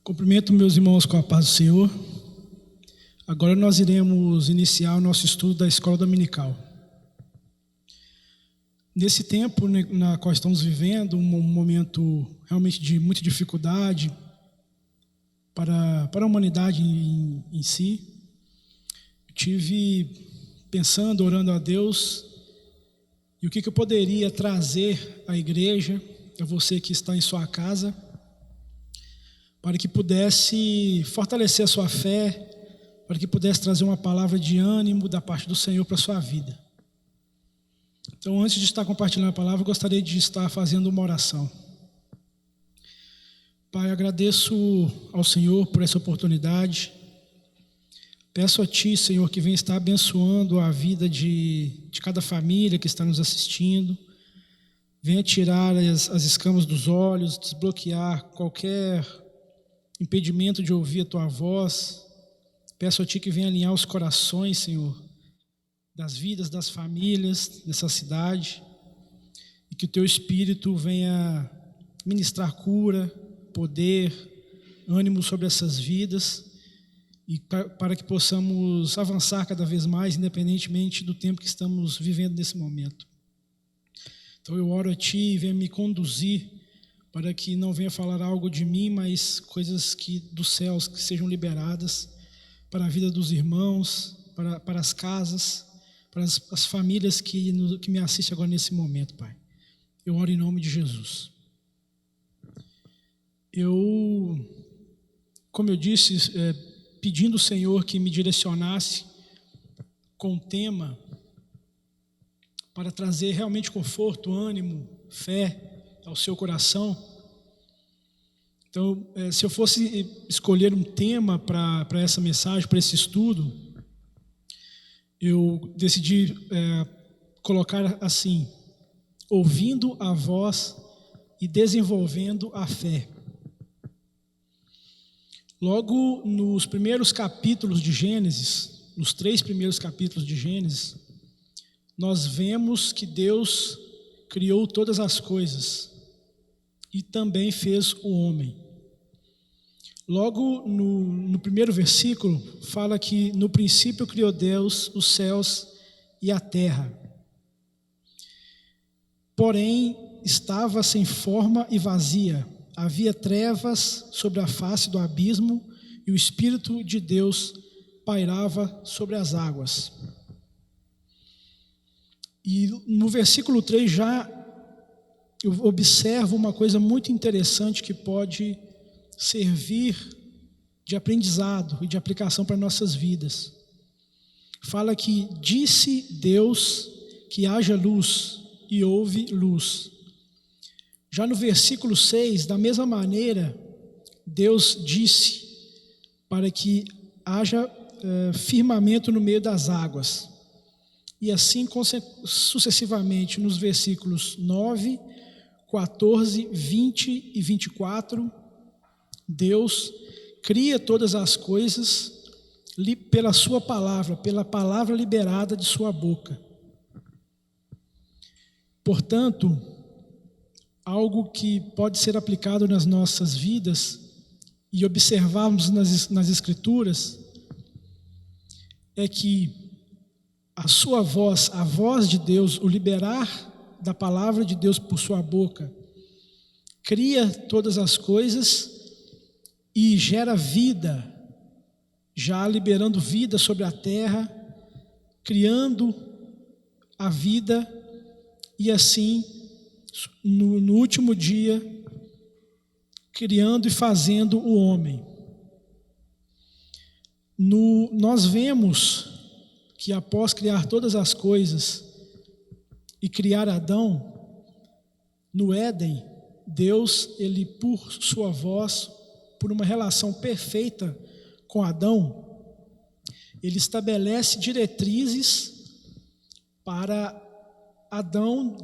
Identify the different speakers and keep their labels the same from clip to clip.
Speaker 1: Cumprimento meus irmãos com a paz do Senhor. Agora nós iremos iniciar o nosso estudo da escola dominical. Nesse tempo na qual estamos vivendo, um momento realmente de muita dificuldade para a humanidade em si, eu tive pensando, orando a Deus, e o que eu poderia trazer à igreja, a você que está em sua casa, para que pudesse fortalecer a sua fé, para que pudesse trazer uma palavra de ânimo da parte do Senhor para a sua vida. Então, antes de estar compartilhando a palavra, eu gostaria de estar fazendo uma oração. Pai, agradeço ao Senhor por essa oportunidade. Peço a Ti, Senhor, que venha estar abençoando a vida de cada família que está nos assistindo. Venha tirar as escamas dos olhos, desbloquear qualquer impedimento de ouvir a Tua voz. Peço a Ti que venha alinhar os corações, Senhor, das vidas das famílias dessa cidade, e que o Teu Espírito venha ministrar cura, poder, ânimo sobre essas vidas, e para que possamos avançar cada vez mais, independentemente do tempo que estamos vivendo nesse momento. Então eu oro a Ti e venha me conduzir, para que não venha falar algo de mim, mas coisas dos céus que sejam liberadas para a vida dos irmãos, para as casas, para as famílias que me assistem agora nesse momento, Pai. Eu oro em nome de Jesus. Como eu disse, pedindo ao Senhor que me direcionasse com um tema para trazer realmente conforto, ânimo, fé ao seu coração. Então, se eu fosse escolher um tema para essa mensagem, para esse estudo, eu decidi colocar assim: ouvindo a voz e desenvolvendo a fé. Logo nos primeiros capítulos de Gênesis, nos 3 primeiros capítulos de Gênesis, nós vemos que Deus criou todas as coisas e também fez o homem. Logo no primeiro versículo, fala que no princípio criou Deus os céus e a terra. Porém, estava sem forma e vazia. Havia trevas sobre a face do abismo e o Espírito de Deus pairava sobre as águas. E no versículo 3 já eu observo uma coisa muito interessante que pode servir de aprendizado e de aplicação para nossas vidas. Fala que disse Deus que haja luz e houve luz. Já no versículo 6, da mesma maneira, Deus disse para que haja firmamento no meio das águas. E assim sucessivamente nos versículos 9, 14, 20 e 24, Deus cria todas as coisas pela sua palavra, pela palavra liberada de sua boca. Portanto, algo que pode ser aplicado nas nossas vidas e observarmos nas Escrituras é que a sua voz, a voz de Deus, o liberar da palavra de Deus por sua boca, cria todas as coisas e gera vida, já liberando vida sobre a terra, criando a vida, e assim, no último dia, criando e fazendo o homem. Nós vemos que após criar todas as coisas e criar Adão, no Éden, Deus, ele por sua voz, por uma relação perfeita com Adão, ele estabelece diretrizes para Adão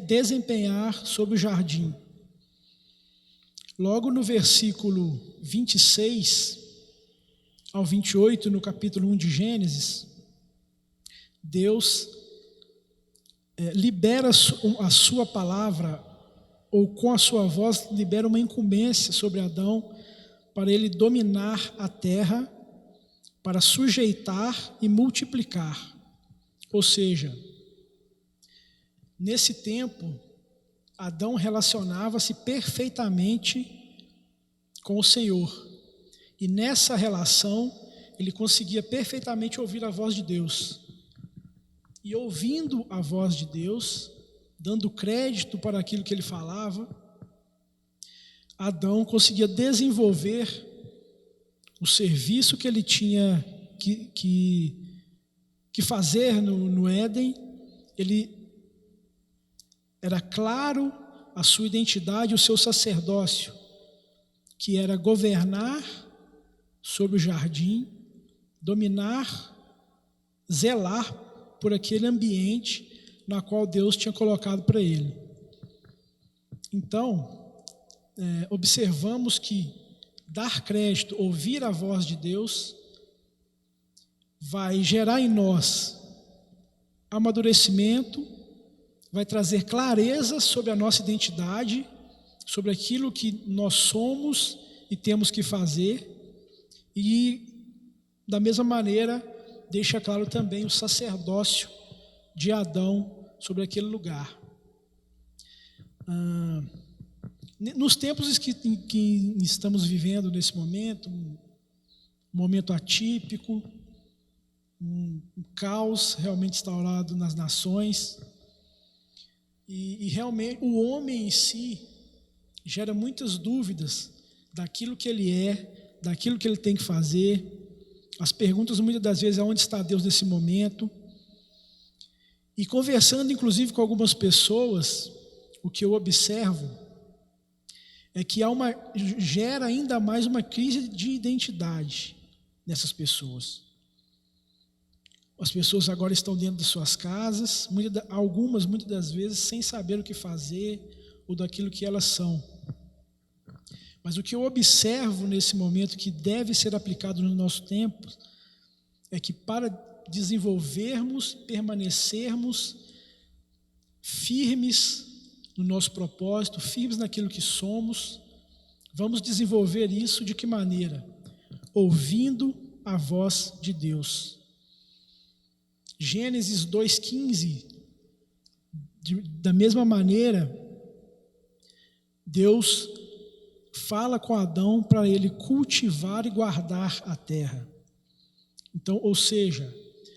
Speaker 1: desempenhar sobre o jardim. Logo no versículo 26 ao 28, no capítulo 1 de Gênesis, Deus libera a sua palavra, ou com a sua voz libera uma incumbência sobre Adão, para ele dominar a terra, para sujeitar e multiplicar. Ou seja, nesse tempo, Adão relacionava-se perfeitamente com o Senhor. E nessa relação, ele conseguia perfeitamente ouvir a voz de Deus. E ouvindo a voz de Deus, dando crédito para aquilo que ele falava, Adão conseguia desenvolver o serviço que ele tinha que fazer no Éden. Ele era claro a sua identidade, o seu sacerdócio, que era governar sobre o jardim, dominar, zelar por aquele ambiente na qual Deus tinha colocado para ele. Então, observamos que dar crédito, ouvir a voz de Deus, vai gerar em nós amadurecimento, vai trazer clareza sobre a nossa identidade, sobre aquilo que nós somos e temos que fazer, e da mesma maneira deixa claro também o sacerdócio de Adão sobre aquele lugar. Nos tempos em que estamos vivendo nesse momento, um momento atípico, um caos realmente instaurado nas nações, e realmente o homem em si gera muitas dúvidas daquilo que ele é, daquilo que ele tem que fazer. As perguntas muitas das vezes é onde está Deus nesse momento. E conversando inclusive com algumas pessoas, o que eu observo é que gera ainda mais uma crise de identidade nessas pessoas. As pessoas agora estão dentro de suas casas, algumas muitas das vezes sem saber o que fazer ou daquilo que elas são. Mas o que eu observo nesse momento que deve ser aplicado no nosso tempo é que para desenvolvermos, permanecermos firmes no nosso propósito, firmes naquilo que somos, vamos desenvolver isso de que maneira? Ouvindo a voz de Deus. Gênesis 2,15, da mesma maneira, Deus fala com Adão para ele cultivar e guardar a terra. Então, ou seja,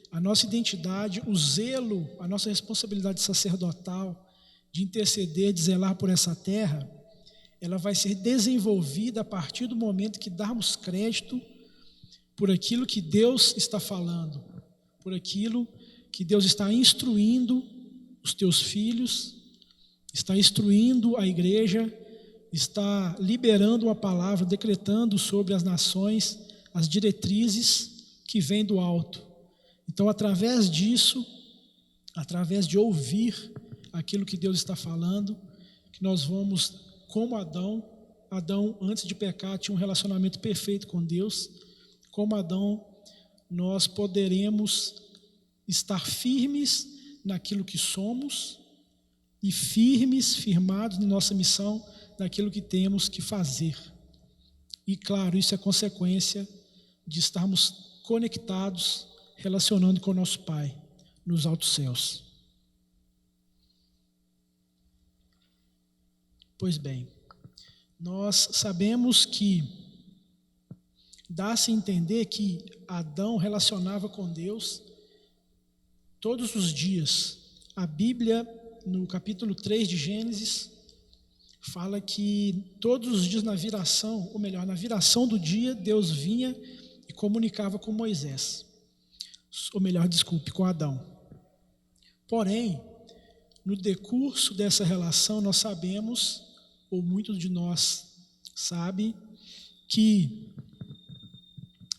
Speaker 1: a nossa identidade, o zelo, a nossa responsabilidade sacerdotal de interceder, de zelar por essa terra, ela vai ser desenvolvida a partir do momento que darmos crédito por aquilo que Deus está falando, por aquilo que Deus está instruindo os teus filhos, está instruindo a igreja, está liberando uma palavra, decretando sobre as nações as diretrizes que vêm do alto. Então, através disso, através de ouvir aquilo que Deus está falando, que nós vamos, como Adão, antes de pecar, tinha um relacionamento perfeito com Deus. Como Adão, nós poderemos estar firmes naquilo que somos e firmados na nossa missão, naquilo que temos que fazer. E claro, isso é consequência de estarmos conectados, relacionando com o nosso Pai nos altos céus. Pois bem, nós sabemos que dá-se a entender que Adão relacionava com Deus todos os dias. A Bíblia, no capítulo 3 de Gênesis, fala que todos os dias na viração do dia, Deus vinha e comunicava com Moisés. Com Adão. Porém, no decurso dessa relação, nós sabemos, ou muitos de nós sabem, que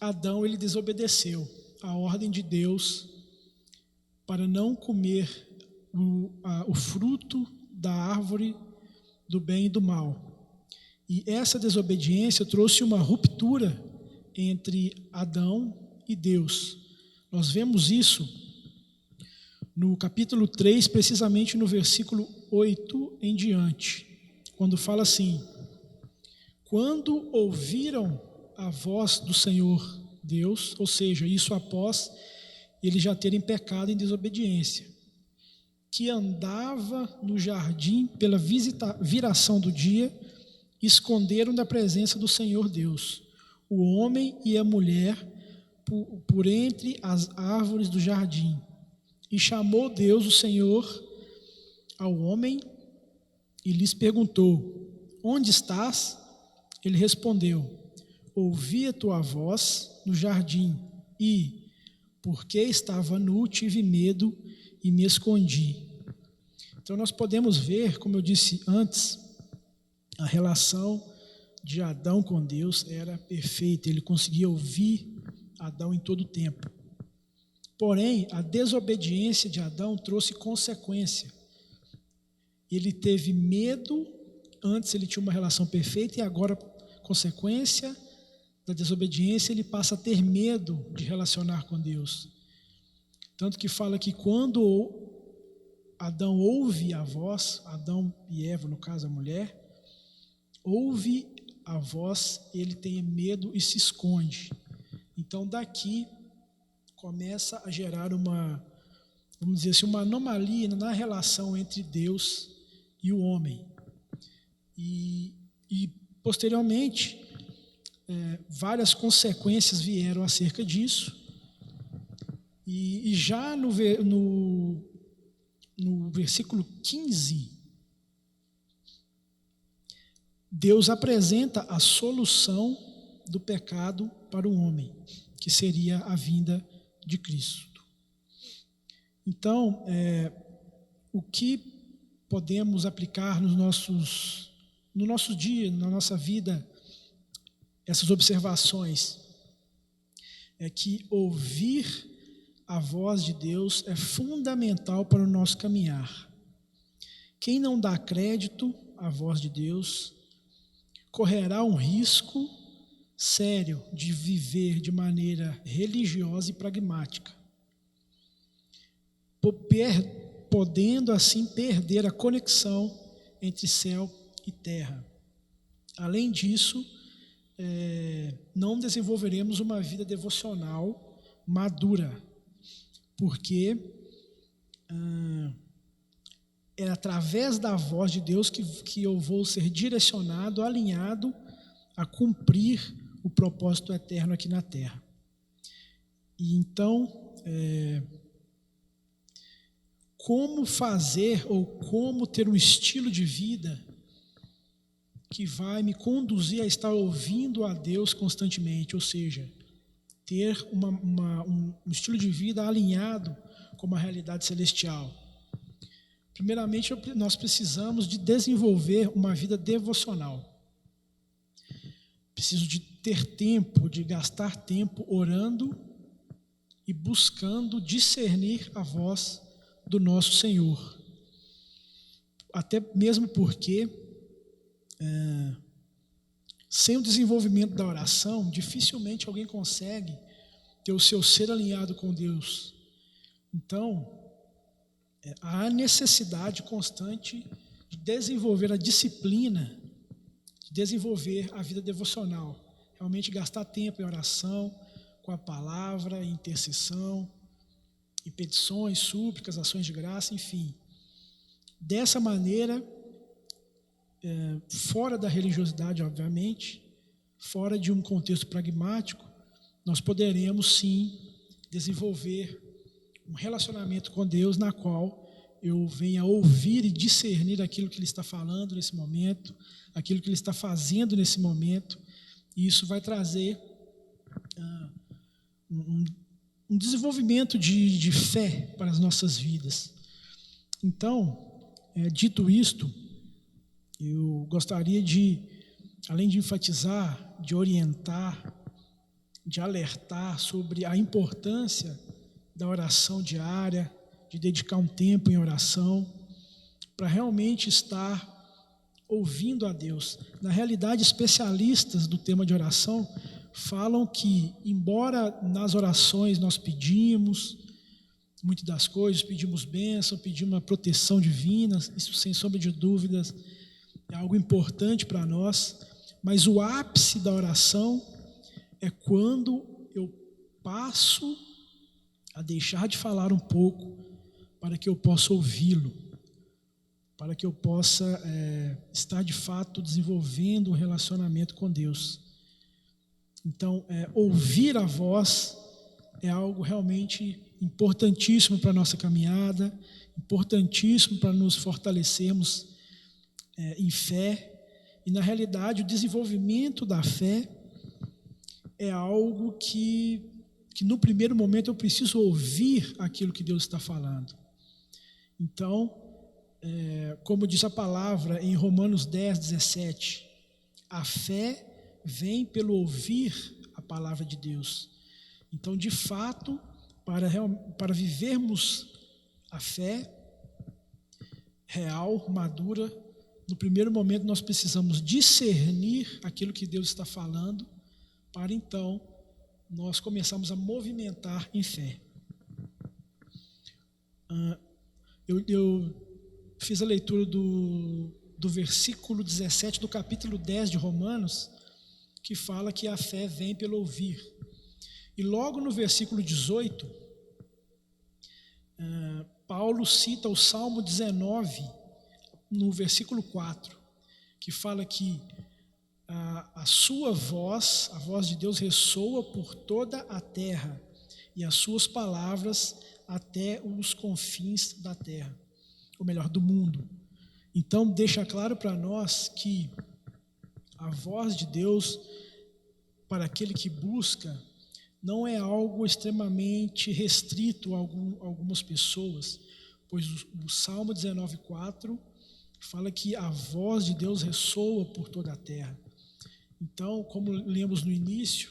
Speaker 1: Adão ele desobedeceu a ordem de Deus para não comer o fruto da árvore do bem e do mal. E essa desobediência trouxe uma ruptura entre Adão e Deus. Nós vemos isso no capítulo 3, precisamente no versículo 8 em diante, quando fala assim: Quando ouviram a voz do Senhor Deus, ou seja, isso após eles já terem pecado em desobediência, que andava no jardim pela viração do dia, esconderam da presença do Senhor Deus, o homem e a mulher, por entre as árvores do jardim. E chamou Deus, o Senhor, ao homem e lhes perguntou: onde estás? Ele respondeu: ouvi a tua voz no jardim e, porque estava nu, tive medo e me escondi. Então nós podemos ver, como eu disse antes, a relação de Adão com Deus era perfeita, ele conseguia ouvir Adão em todo o tempo. Porém, a desobediência de Adão trouxe consequência. Ele teve medo, antes ele tinha uma relação perfeita, e agora, consequência da desobediência, ele passa a ter medo de relacionar com Deus. Tanto que fala que quando Adão ouve a voz, Adão e Eva, no caso a mulher, ouve a voz, ele tem medo e se esconde. Então daqui começa a gerar uma, vamos dizer assim, uma anomalia na relação entre Deus e o homem. E posteriormente, várias consequências vieram acerca disso. E já no versículo 15, Deus apresenta a solução do pecado para o homem, que seria a vinda de Cristo. Então, o que podemos aplicar no nosso dia, na nossa vida, essas observações, é que ouvir a voz de Deus é fundamental para o nosso caminhar. Quem não dá crédito à voz de Deus correrá um risco sério de viver de maneira religiosa e pragmática, podendo assim perder a conexão entre céu e terra. Além disso, não desenvolveremos uma vida devocional madura, porque é através da voz de Deus que eu vou ser direcionado, alinhado a cumprir o propósito eterno aqui na terra. E então, como fazer ou como ter um estilo de vida que vai me conduzir a estar ouvindo a Deus constantemente, ou seja, ter um estilo de vida alinhado com uma realidade celestial. Primeiramente, nós precisamos de desenvolver uma vida devocional. Preciso de ter tempo, de gastar tempo orando e buscando discernir a voz do nosso Senhor. Até mesmo porque, sem o desenvolvimento da oração, dificilmente alguém consegue ter o seu ser alinhado com Deus. Então, há necessidade constante de desenvolver a disciplina, de desenvolver a vida devocional, realmente gastar tempo em oração, com a palavra, em intercessão, em petições, súplicas, ações de graça, enfim. Dessa maneira, fora da religiosidade, obviamente, fora de um contexto pragmático, nós poderemos sim desenvolver um relacionamento com Deus na qual eu venha ouvir e discernir aquilo que Ele está falando nesse momento, aquilo que Ele está fazendo nesse momento, e isso vai trazer um desenvolvimento de fé para as nossas vidas. Então, dito isto, eu gostaria de, além de enfatizar, de orientar, de alertar sobre a importância da oração diária, de dedicar um tempo em oração, para realmente estar ouvindo a Deus. Na realidade, especialistas do tema de oração falam que, embora nas orações nós pedimos muitas das coisas, pedimos bênção, pedimos uma proteção divina, isso sem sombra de dúvidas é algo importante para nós, mas o ápice da oração é quando eu passo a deixar de falar um pouco para que eu possa ouvi-lo, para que eu possa estar de fato desenvolvendo um relacionamento com Deus. Então, ouvir a voz é algo realmente importantíssimo para a nossa caminhada, importantíssimo para nos fortalecermos em fé. E, na realidade, o desenvolvimento da fé é algo que no primeiro momento eu preciso ouvir aquilo que Deus está falando. Então, como diz a palavra em Romanos 10, 17, a fé vem pelo ouvir a palavra de Deus. Então, de fato, para vivermos a fé real, madura, no primeiro momento nós precisamos discernir aquilo que Deus está falando, para então nós começarmos a movimentar em fé. Eu fiz a leitura do versículo 17 do capítulo 10 de Romanos, que fala que a fé vem pelo ouvir. E logo no versículo 18, Paulo cita o Salmo 19, no versículo 4, que fala que a sua voz, a voz de Deus, ressoa por toda a terra, e as suas palavras até os confins da terra, ou melhor, do mundo. Então, deixa claro para nós que a voz de Deus, para aquele que busca, não é algo extremamente restrito a algumas pessoas, pois o Salmo 19,4 fala que a voz de Deus ressoa por toda a terra. Então, como lemos no início,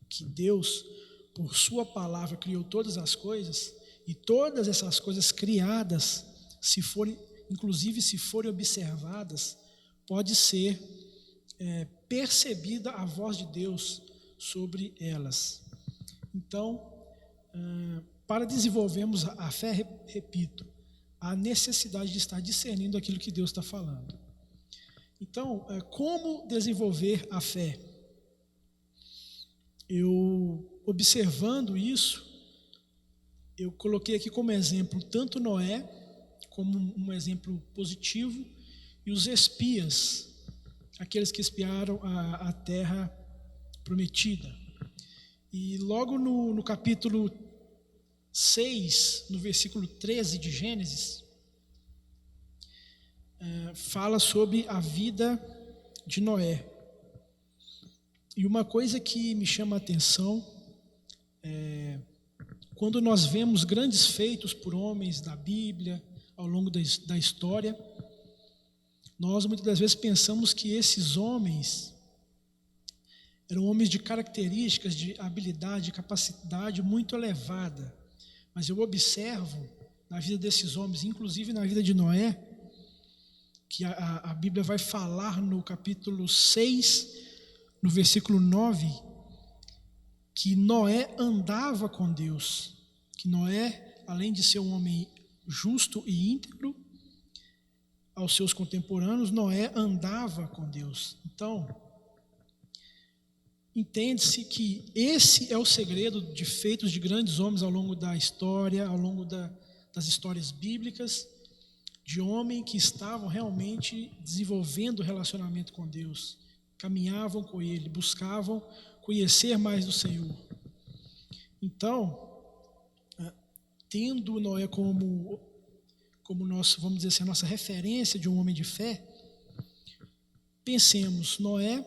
Speaker 1: que Deus, por sua palavra, criou todas as coisas, e todas essas coisas criadas, inclusive se forem observadas, pode ser percebida a voz de Deus sobre elas. Então, para desenvolvermos a fé, repito, há necessidade de estar discernindo aquilo que Deus está falando. Então, como desenvolver a fé? Eu, observando isso, eu coloquei aqui como exemplo tanto Noé, como um exemplo positivo, e os espias, aqueles que espiaram a terra prometida. E logo no capítulo 6, no versículo 13 de Gênesis, fala sobre a vida de Noé. E uma coisa que me chama a atenção quando nós vemos grandes feitos por homens da Bíblia ao longo da história, nós muitas das vezes pensamos que esses homens eram homens de características, de habilidade, de capacidade muito elevada. Mas eu observo na vida desses homens, inclusive na vida de Noé, que a Bíblia vai falar no capítulo 6, no versículo 9, que Noé andava com Deus, que Noé, além de ser um homem justo e íntegro, aos seus contemporâneos, Noé andava com Deus. Então, entende-se que esse é o segredo de feitos de grandes homens ao longo da história, ao longo das histórias bíblicas, de homens que estavam realmente desenvolvendo relacionamento com Deus, caminhavam com Ele, buscavam conhecer mais do Senhor. Então, tendo Noé como nosso, vamos dizer assim, a nossa referência de um homem de fé, pensemos, Noé,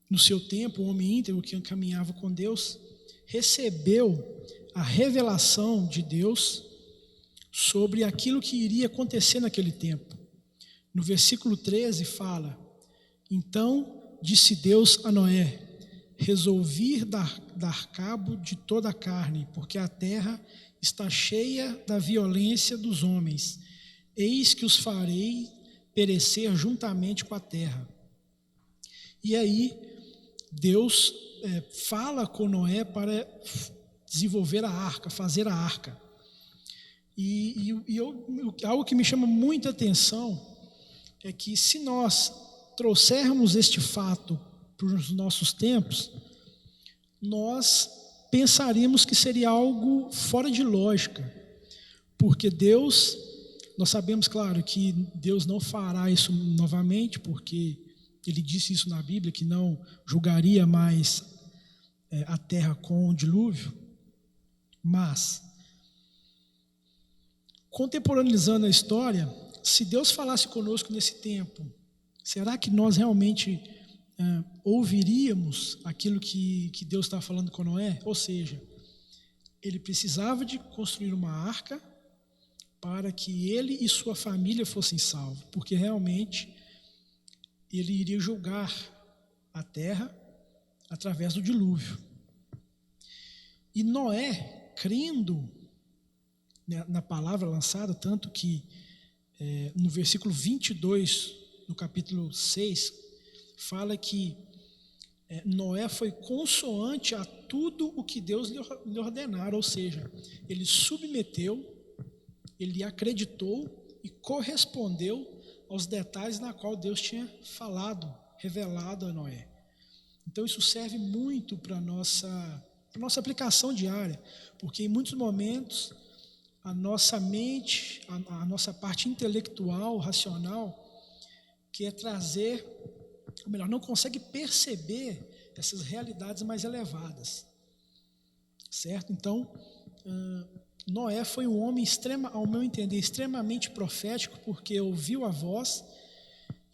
Speaker 1: no seu tempo, um homem íntegro que caminhava com Deus, recebeu a revelação de Deus sobre aquilo que iria acontecer naquele tempo. No versículo 13 fala: então disse Deus a Noé: resolvi dar cabo de toda a carne, porque a terra está cheia da violência dos homens. Eis que os farei perecer juntamente com a terra. E aí, Deus fala com Noé para desenvolver a arca, fazer a arca. E algo que me chama muita atenção é que se nós trouxermos este fato para os nossos tempos, nós pensaríamos que seria algo fora de lógica, porque Deus, nós sabemos, claro, que Deus não fará isso novamente, porque Ele disse isso na Bíblia, que não julgaria mais a terra com o dilúvio, mas, contemporaneizando a história, se Deus falasse conosco nesse tempo, será que nós realmente ouviríamos aquilo que Deus estava falando com Noé? Ou seja, ele precisava de construir uma arca para que ele e sua família fossem salvos, porque realmente ele iria julgar a terra através do dilúvio. E Noé, crendo na palavra lançada, tanto que no versículo 22, no capítulo 6, fala que Noé foi consoante a tudo o que Deus lhe ordenara, ou seja, ele submeteu, ele acreditou e correspondeu aos detalhes na qual Deus tinha falado, revelado a Noé. Então isso serve muito para a nossa aplicação diária, porque em muitos momentos a nossa mente, a nossa parte intelectual, racional, quer trazer, ou melhor, não consegue perceber essas realidades mais elevadas, certo? Então, Noé foi um homem ao meu entender, extremamente profético, porque ouviu a voz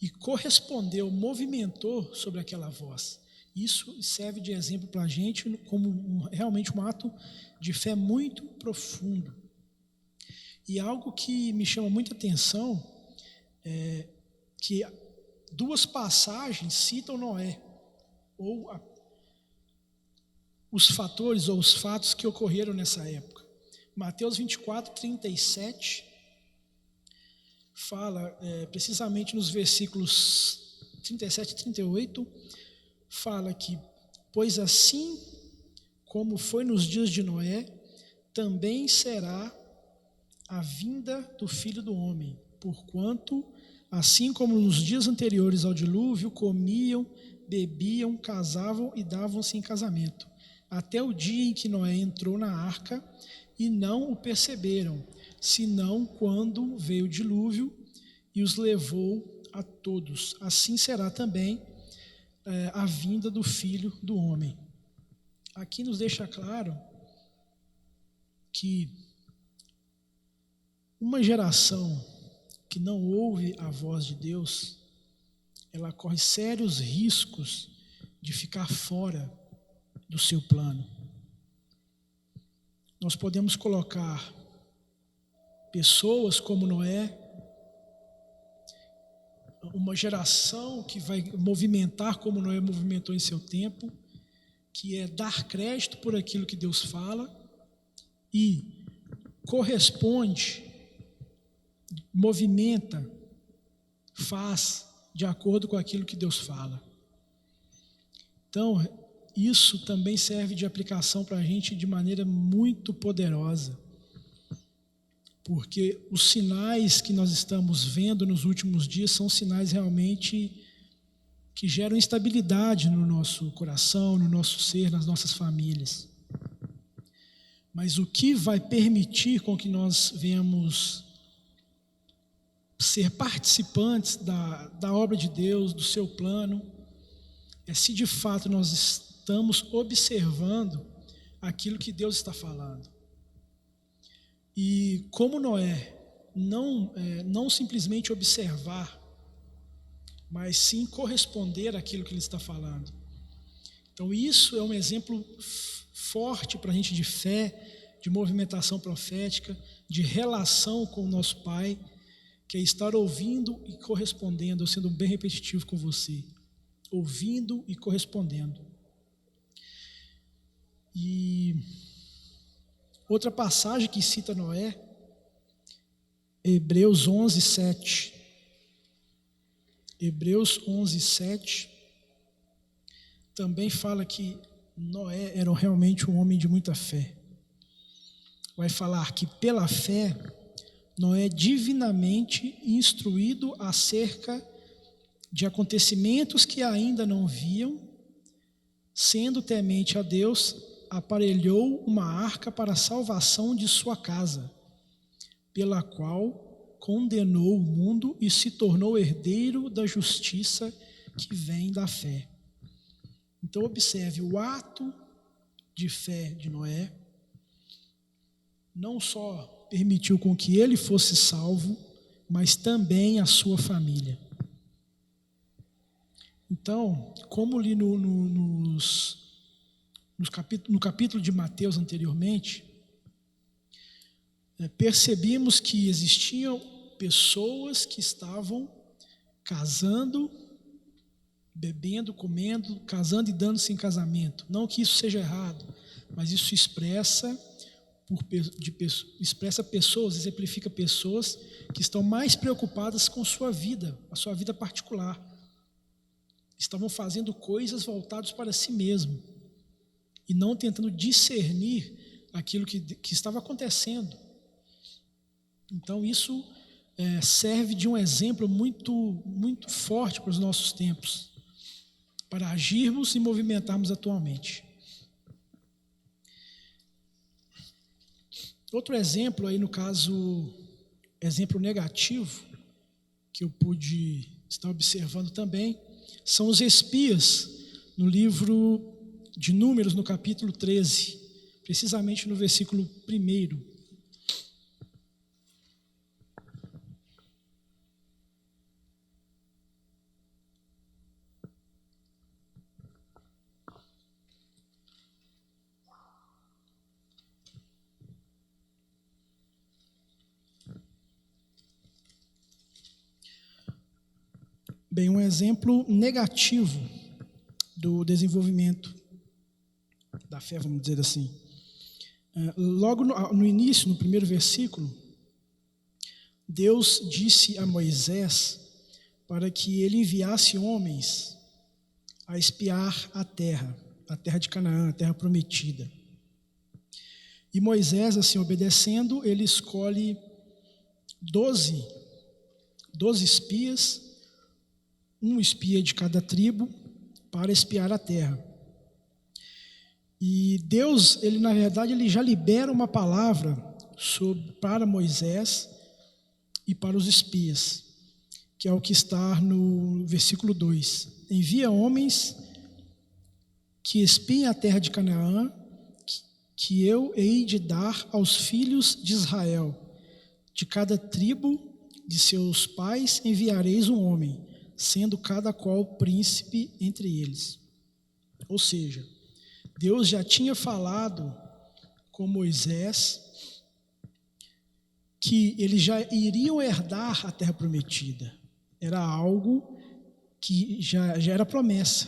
Speaker 1: e correspondeu, movimentou sobre aquela voz. Isso serve de exemplo para a gente como realmente um ato de fé muito profundo. E algo que me chama muita atenção é que duas passagens citam Noé, ou os fatores ou os fatos que ocorreram nessa época. Mateus 24, 37 fala, precisamente nos versículos 37 e 38, fala que, pois assim como foi nos dias de Noé, também será a vinda do Filho do Homem, porquanto, assim como nos dias anteriores ao dilúvio, comiam, bebiam, casavam e davam-se em casamento, até o dia em que Noé entrou na arca, e não o perceberam, senão quando veio o dilúvio e os levou a todos. Assim será também a vinda do Filho do Homem. Aqui nos deixa claro que uma geração que não ouve a voz de Deus, ela corre sérios riscos de ficar fora do seu plano. Nós podemos colocar pessoas como Noé, uma geração que vai movimentar como Noé movimentou em seu tempo, que é dar crédito por aquilo que Deus fala e corresponde, movimenta, faz de acordo com aquilo que Deus fala. Então, isso também serve de aplicação para a gente de maneira muito poderosa, porque os sinais que nós estamos vendo nos últimos dias são sinais realmente que geram instabilidade no nosso coração, no nosso ser, nas nossas famílias. Mas o que vai permitir com que nós venhamos ser participantes da obra de Deus, do seu plano, é se de fato nós estamos observando aquilo que Deus está falando. E como Noé, não simplesmente observar, mas sim corresponder àquilo que ele está falando. Então isso é um exemplo forte para a gente de fé, de movimentação profética, de relação com o nosso Pai, que é estar ouvindo e correspondendo, eu sendo bem repetitivo com você, ouvindo e correspondendo. E outra passagem que cita Noé, Hebreus 11, 7. Hebreus 11, 7 também fala que Noé era realmente um homem de muita fé. Vai falar que pela fé Noé divinamente instruído acerca de acontecimentos que ainda não viam, sendo temente a Deus, aparelhou uma arca para a salvação de sua casa, pela qual condenou o mundo e se tornou herdeiro da justiça que vem da fé. Então observe, o ato de fé de Noé não só permitiu com que ele fosse salvo, mas também a sua família. Então, como li no capítulo de Mateus anteriormente, percebemos que existiam pessoas que estavam casando, bebendo, comendo, casando e dando-se em casamento. Não que isso seja errado, mas isso expressa pessoas, exemplifica pessoas que estão mais preocupadas com sua vida, a sua vida particular. Estavam fazendo coisas voltadas para si mesmo e não tentando discernir aquilo que estava acontecendo. Então isso serve de um exemplo muito, muito forte para os nossos tempos, para agirmos e movimentarmos atualmente. Outro exemplo aí, no caso, exemplo negativo, que eu pude estar observando também, são os espias, no livro de Números, no capítulo 13, precisamente no versículo 1. Bem, um exemplo negativo do desenvolvimento da fé, vamos dizer assim. Logo no início, no primeiro versículo, Deus disse a Moisés para que ele enviasse homens a espiar a terra de Canaã, a terra prometida. E Moisés, assim, obedecendo, ele escolhe 12 espias, um espia de cada tribo, para espiar a terra. E Deus, na verdade, ele já libera uma palavra para Moisés e para os espias, que é o que está no versículo 2. Envia homens que espiem a terra de Canaã, que eu hei de dar aos filhos de Israel. De cada tribo de seus pais enviareis um homem, sendo cada qual príncipe entre eles. Ou seja, Deus já tinha falado com Moisés que eles já iriam herdar a terra prometida. Era algo que já era promessa.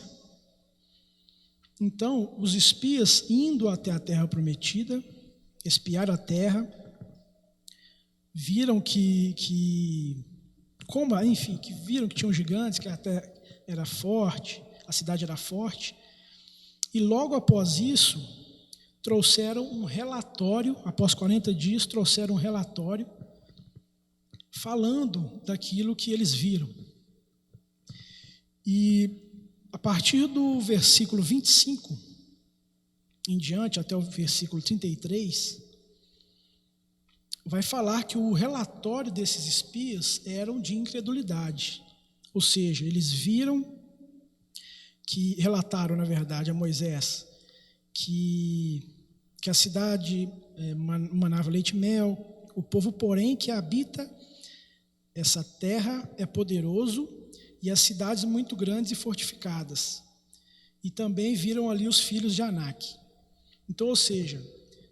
Speaker 1: Então, os espias indo até a terra prometida, espiaram a terra, viram que viram que tinham gigantes, que a terra era forte, a cidade era forte, e logo após isso, trouxeram um relatório, após 40 dias, trouxeram um relatório falando daquilo que eles viram. E a partir do versículo 25 em diante, até o versículo 33, vai falar que o relatório desses espias eram de incredulidade. Ou seja, eles relataram, na verdade, a Moisés que a cidade manava leite e mel, o povo, porém, que habita essa terra é poderoso e as cidades muito grandes e fortificadas. E também viram ali os filhos de Anak. Então, ou seja,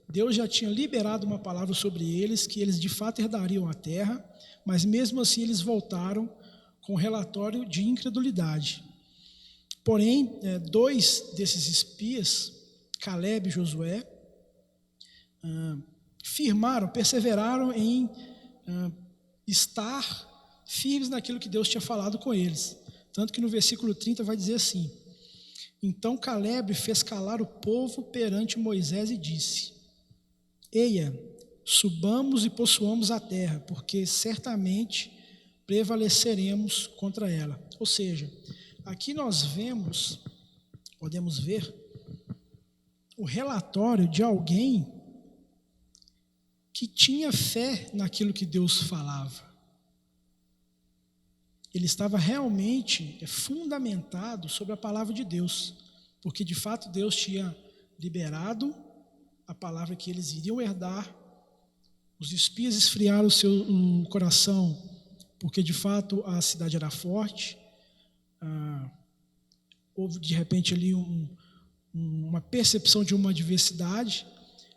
Speaker 1: Deus já tinha liberado uma palavra sobre eles, que eles de fato herdariam a terra, mas mesmo assim eles voltaram com um relatório de incredulidade. Porém, 2 desses espias, Caleb e Josué, perseveraram em estar firmes naquilo que Deus tinha falado com eles. Tanto que no versículo 30 vai dizer assim: então Caleb fez calar o povo perante Moisés e disse: Eia, subamos e possuamos a terra, porque certamente prevaleceremos contra ela. Ou seja, aqui nós podemos ver o relatório de alguém que tinha fé naquilo que Deus falava. Ele estava realmente fundamentado sobre a palavra de Deus, porque de fato Deus tinha liberado a palavra que eles iriam herdar. Os espias esfriaram o seu coração, porque de fato a cidade era forte. Houve de repente ali uma percepção de uma adversidade,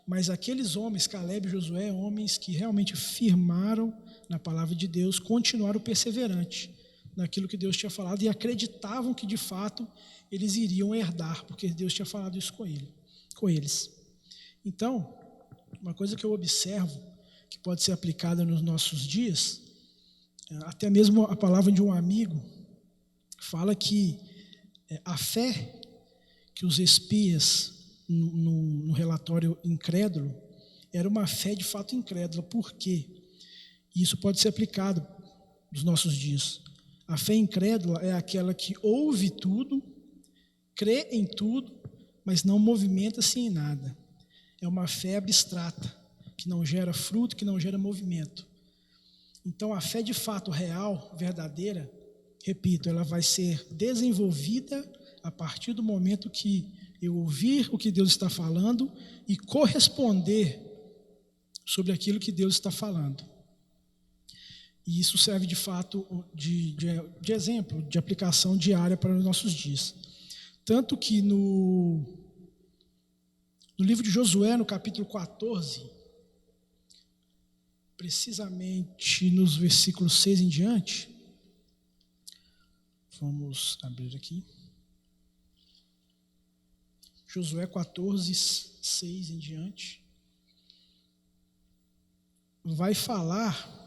Speaker 1: mas aqueles homens, Caleb e Josué, homens que realmente firmaram na palavra de Deus, continuaram perseverantes naquilo que Deus tinha falado e acreditavam que de fato eles iriam herdar, porque Deus tinha falado isso com eles. Então, uma coisa que eu observo que pode ser aplicada nos nossos dias, até mesmo a palavra de um amigo fala que a fé que os espias no relatório incrédulo era uma fé de fato incrédula. Por quê? Isso pode ser aplicado nos nossos dias. A fé incrédula é aquela que ouve tudo, crê em tudo, mas não movimenta-se em nada. É uma fé abstrata, que não gera fruto, que não gera movimento. Então, a fé de fato real, verdadeira, repito, ela vai ser desenvolvida a partir do momento que eu ouvir o que Deus está falando e corresponder sobre aquilo que Deus está falando. E isso serve de fato de exemplo, de aplicação diária para os nossos dias. Tanto que no livro de Josué, no capítulo 14, precisamente nos versículos 6 em diante, vamos abrir aqui. Josué 14, 6 em diante, vai falar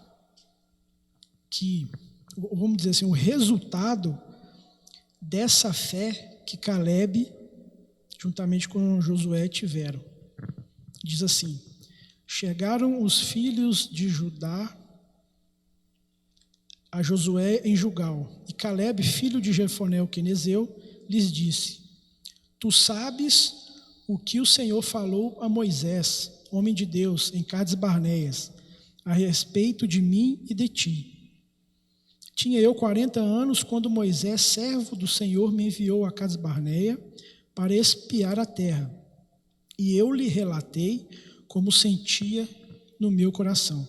Speaker 1: que, vamos dizer assim, o resultado dessa fé que Caleb, juntamente com Josué, tiveram. Diz assim: chegaram os filhos de Judá a Josué em Gilgal, e Caleb, filho de Jefoné o quenezeu, lhes disse: tu sabes o que o Senhor falou a Moisés, homem de Deus, em Cades Barneias, a respeito de mim e de ti. Tinha eu 40 anos quando Moisés, servo do Senhor, me enviou a Cades Barneia para espiar a terra. E eu lhe relatei como sentia no meu coração.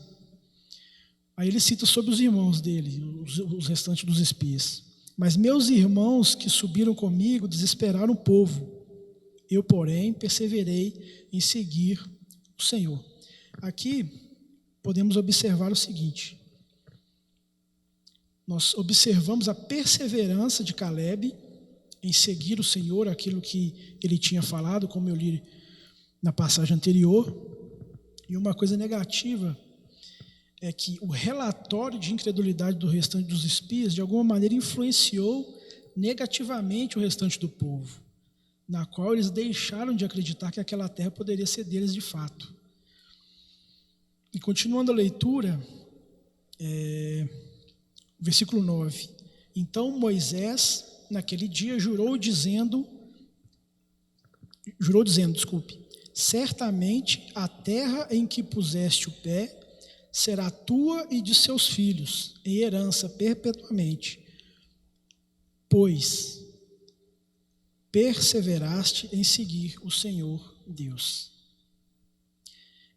Speaker 1: Aí ele cita sobre os irmãos dele, os restantes dos espias. Mas meus irmãos que subiram comigo desesperaram o povo. Eu, porém, perseverei em seguir o Senhor. Aqui podemos observar o seguinte: nós observamos a perseverança de Caleb em seguir o Senhor, aquilo que ele tinha falado, como eu li na passagem anterior. E uma coisa negativa é que o relatório de incredulidade do restante dos espias, de alguma maneira, influenciou negativamente o restante do povo, na qual eles deixaram de acreditar que aquela terra poderia ser deles de fato. E continuando a leitura, versículo 9: então Moisés, naquele dia, jurou dizendo, certamente a terra em que puseste o pé será tua e de seus filhos, em herança perpetuamente, pois perseveraste em seguir o Senhor Deus.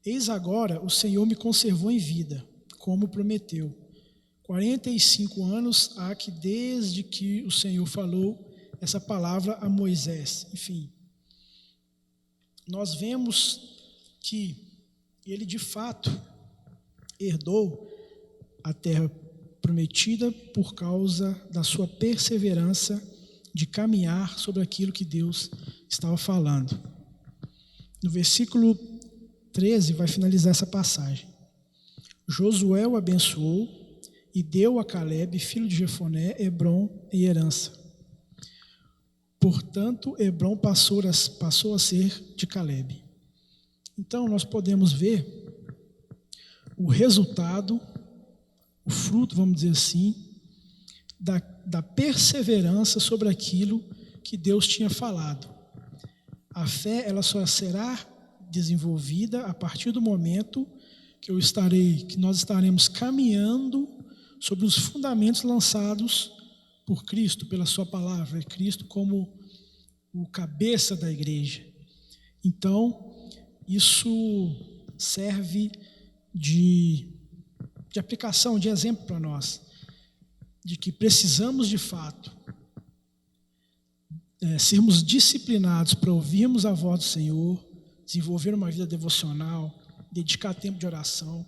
Speaker 1: Eis agora o Senhor me conservou em vida, como prometeu. 45 anos há que desde que o Senhor falou essa palavra a Moisés. Enfim, nós vemos que ele de fato herdou a terra prometida por causa da sua perseverança de caminhar sobre aquilo que Deus estava falando. No versículo 13 vai finalizar essa passagem. Josué o abençoou e deu a Caleb, filho de Jefoné, Hebrom em herança. Portanto, Hebrom passou a ser de Caleb. Então, nós podemos ver o resultado, o fruto, vamos dizer assim, da perseverança sobre aquilo que Deus tinha falado. A fé, ela só será desenvolvida a partir do momento que nós estaremos caminhando sobre os fundamentos lançados por Cristo, pela sua palavra, Cristo como o cabeça da igreja. Então, isso serve de aplicação, de exemplo para nós, de que precisamos de fato sermos disciplinados para ouvirmos a voz do Senhor, desenvolver uma vida devocional, dedicar tempo de oração,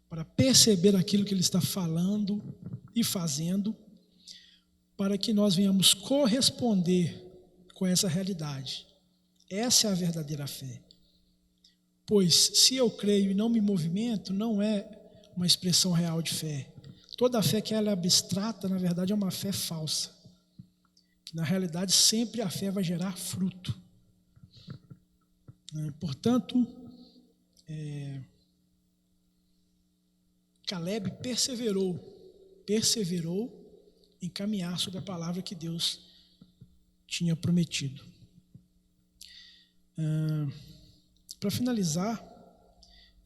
Speaker 1: para perceber aquilo que Ele está falando e fazendo, para que nós venhamos corresponder com essa realidade. Essa é a verdadeira fé. Pois, se eu creio e não me movimento, não é uma expressão real de fé. Toda fé que ela é abstrata, na verdade, é uma fé falsa. Que, na realidade, sempre a fé vai gerar fruto. Portanto, Caleb perseverou em caminhar sobre a palavra que Deus tinha prometido. Para finalizar,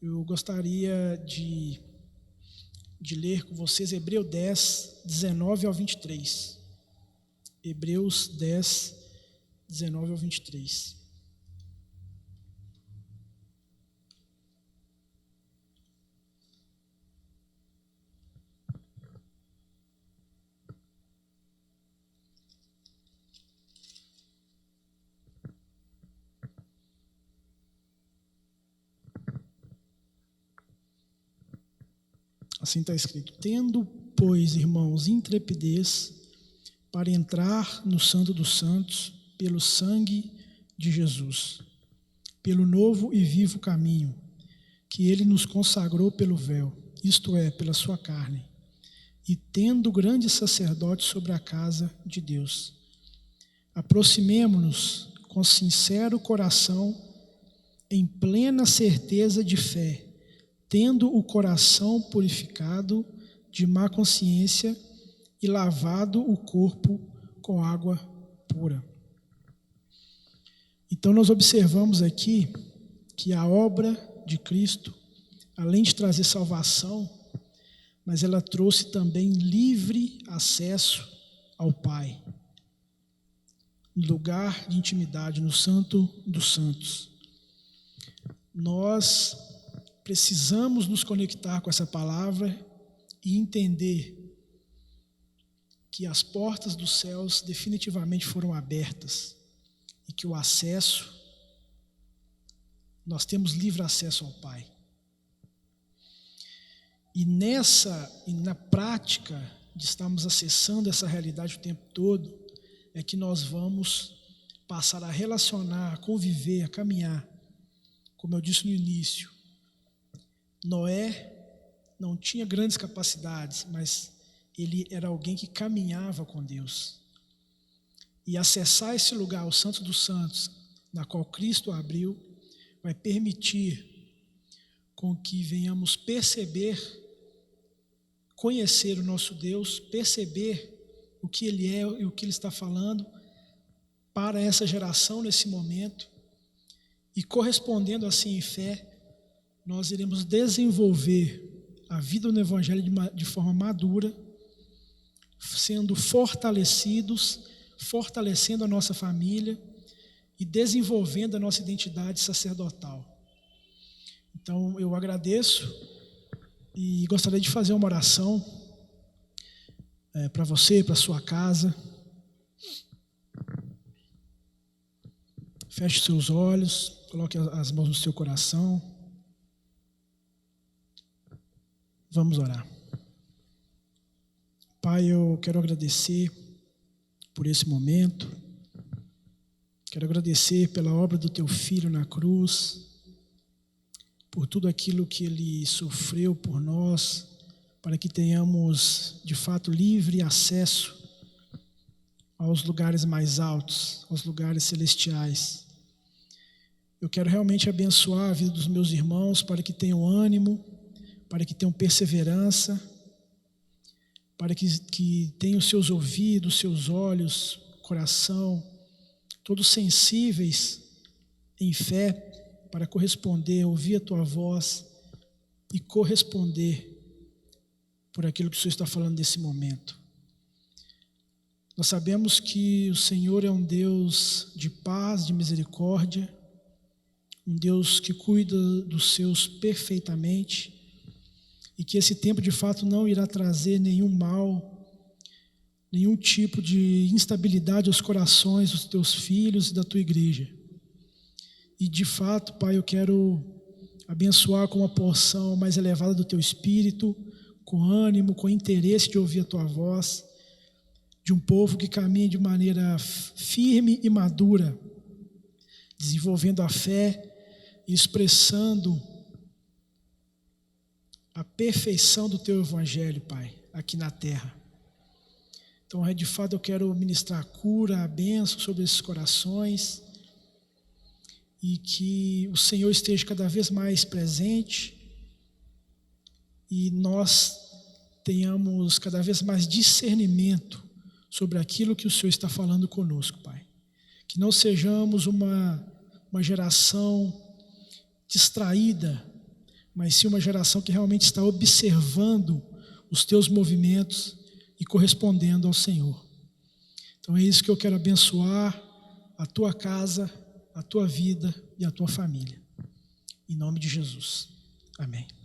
Speaker 1: eu gostaria de ler com vocês Hebreus 10, 19 ao 23. Hebreus 10, 19 ao 23. Assim está escrito: tendo, pois, irmãos, intrepidez para entrar no Santo dos Santos pelo sangue de Jesus, pelo novo e vivo caminho que Ele nos consagrou pelo véu, isto é, pela sua carne, e tendo grande sacerdote sobre a casa de Deus, aproximemo-nos com sincero coração, em plena certeza de fé, tendo o coração purificado de má consciência e lavado o corpo com água pura. Então nós observamos aqui que a obra de Cristo, além de trazer salvação, mas ela trouxe também livre acesso ao Pai, lugar de intimidade no Santo dos Santos. Nós precisamos nos conectar com essa palavra e entender que as portas dos céus definitivamente foram abertas e que o acesso, nós temos livre acesso ao Pai. E na prática de estarmos acessando essa realidade o tempo todo, é que nós vamos passar a relacionar, a conviver, a caminhar. Como eu disse no início, Noé não tinha grandes capacidades, mas ele era alguém que caminhava com Deus. E acessar esse lugar, o Santo dos Santos, na qual Cristo abriu, vai permitir com que venhamos perceber, conhecer o nosso Deus, perceber o que Ele é e o que Ele está falando para essa geração nesse momento, e correspondendo assim em fé, nós iremos desenvolver a vida no Evangelho de forma madura, sendo fortalecidos, fortalecendo a nossa família e desenvolvendo a nossa identidade sacerdotal. Então, eu agradeço e gostaria de fazer uma oração para você, para a sua casa. Feche seus olhos, coloque as mãos no seu coração. Vamos orar. Pai, eu quero agradecer por esse momento. Quero agradecer pela obra do Teu Filho na cruz, por tudo aquilo que Ele sofreu por nós, para que tenhamos, de fato, livre acesso aos lugares mais altos, aos lugares celestiais. Eu quero realmente abençoar a vida dos meus irmãos para que tenham ânimo, para que tenham perseverança, para que tenham seus ouvidos, seus olhos, coração, todos sensíveis em fé, para corresponder, ouvir a Tua voz e corresponder por aquilo que o Senhor está falando nesse momento. Nós sabemos que o Senhor é um Deus de paz, de misericórdia, um Deus que cuida dos seus perfeitamente, e que esse tempo de fato não irá trazer nenhum mal, nenhum tipo de instabilidade aos corações dos teus filhos e da tua igreja. E de fato, Pai, eu quero abençoar com uma porção mais elevada do teu Espírito, com ânimo, com interesse de ouvir a tua voz, de um povo que caminha de maneira firme e madura, desenvolvendo a fé e expressando a perfeição do Teu Evangelho, Pai, aqui na terra. Então, de fato, eu quero ministrar a cura, a bênção sobre esses corações e que o Senhor esteja cada vez mais presente e nós tenhamos cada vez mais discernimento sobre aquilo que o Senhor está falando conosco, Pai. Que não sejamos uma geração distraída, mas sim uma geração que realmente está observando os teus movimentos e correspondendo ao Senhor. Então é isso que eu quero abençoar a tua casa, a tua vida e a tua família. Em nome de Jesus. Amém.